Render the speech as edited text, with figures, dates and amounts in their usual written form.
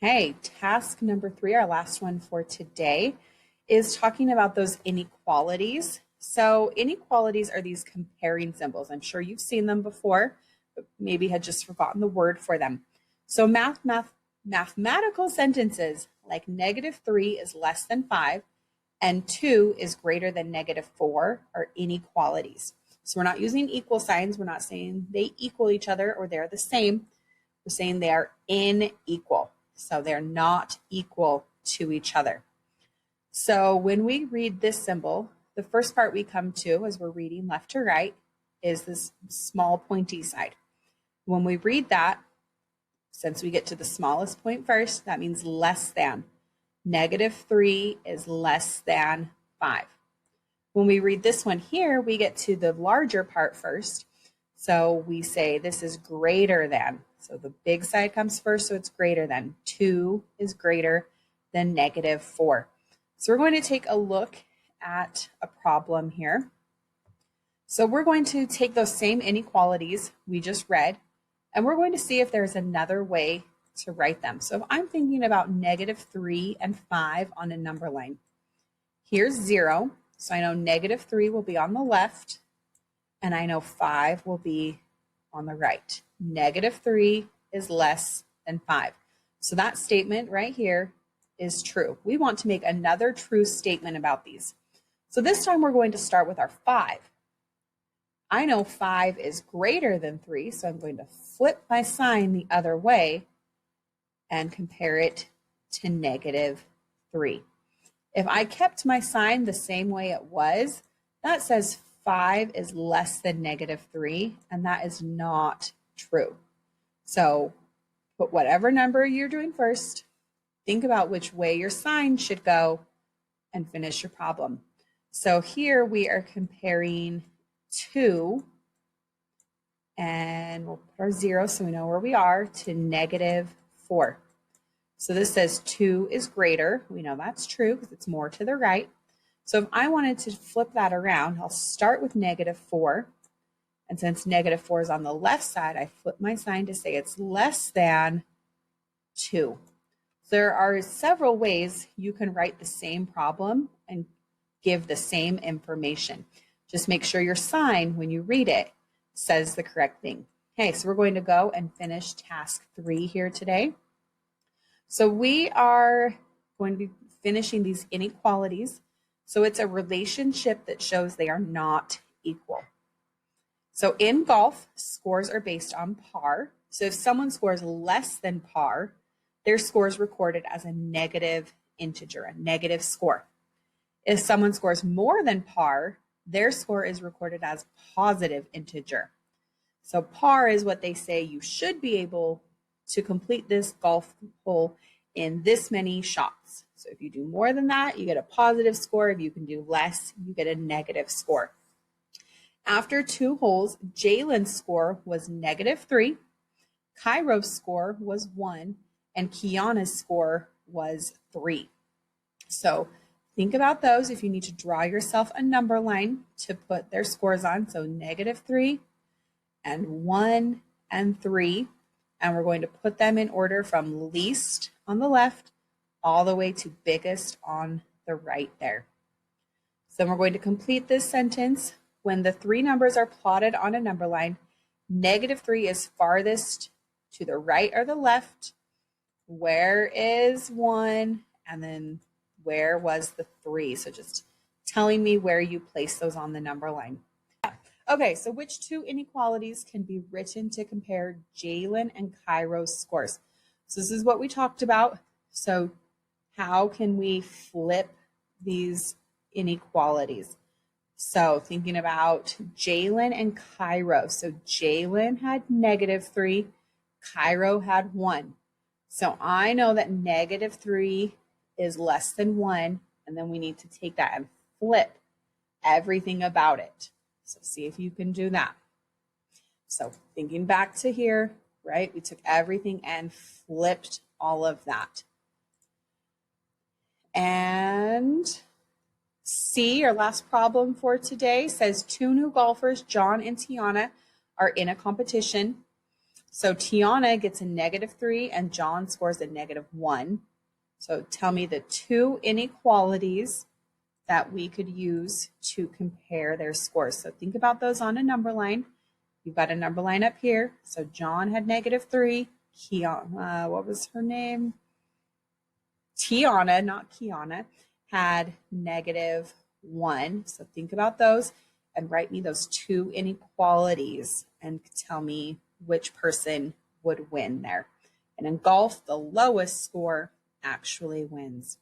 Hey, task number 3, our last one for today, is talking about those inequalities. So inequalities are these comparing symbols. I'm sure you've seen them before, but maybe had just forgotten the word for them. So mathematical sentences like -3 is less than 5 and 2 is greater than -4 are inequalities. So we're not using equal signs. We're not saying they equal each other or they're the same. We're saying they are unequal. So they're not equal to each other. So when we read this symbol, the first part we come to as we're reading left to right is this small pointy side. When we read that, since we get to the smallest point first, that means less than. -3 is less than 5. When we read this one here, we get to the larger part first. So we say this is greater than. So the big side comes first, so it's greater than. 2 is greater than -4. So we're going to take a look at a problem here. So we're going to take those same inequalities we just read, and we're going to see if there's another way to write them. So if I'm thinking about -3 and 5 on a number line, here's 0. So I know -3 will be on the left, and I know 5 will be on the right. -3 is less than 5. So that statement right here is true. We want to make another true statement about these. So this time we're going to start with our 5. I know 5 is greater than 3, so I'm going to flip my sign the other way and compare it to -3. If I kept my sign the same way it was, that says 5 is less than -3, and that is not true. So put whatever number you're doing first, think about which way your sign should go, and finish your problem. So here we are comparing 2, and we'll put our 0 so we know where we are, to -4. So this says 2 is greater. We know that's true because it's more to the right. So if I wanted to flip that around, I'll start with -4. And since -4 is on the left side, I flip my sign to say it's less than 2. There are several ways you can write the same problem and give the same information. Just make sure your sign, when you read it, says the correct thing. Okay, so we're going to go and finish task 3 here today. So we are going to be finishing these inequalities. So it's a relationship that shows they are not equal. So in golf, scores are based on par. So if someone scores less than par, their score is recorded as a negative integer, a negative score. If someone scores more than par, their score is recorded as positive integer. So par is what they say you should be able to complete this golf hole in this many shots. So if you do more than that, you get a positive score. If you can do less, you get a negative score. After 2 holes, Jalen's score was -3, Cairo's score was 1, and Kiana's score was 3. So think about those if you need to draw yourself a number line to put their scores on. So -3 and 1 and 3. And we're going to put them in order from least on the left all the way to biggest on the right there. So we're going to complete this sentence. When the 3 numbers are plotted on a number line, -3 is farthest to the right or the left. Where is 1? And then where was the 3? So just telling me where you place those on the number line. Okay, so which 2 inequalities can be written to compare Jalen and Cairo's scores? So this is what we talked about. So how can we flip these inequalities? So thinking about Jalen and Cairo. So Jalen had -3, Cairo had 1. So I know that -3 is less than 1, and then we need to take that and flip everything about it. So see if you can do that. So thinking back to here, right? We took everything and flipped all of that. And C, our last problem for today, says 2 new golfers, John and Tiana, are in a competition. So Tiana gets a -3 and John scores a -1. So tell me the two inequalities that we could use to compare their scores. So think about those on a number line. You've got a number line up here. So John had -3. Kiana, what was her name? Tiana, not Kiana, had -1. So think about those and write me those two inequalities and tell me which person would win there. And in golf, the lowest score actually wins.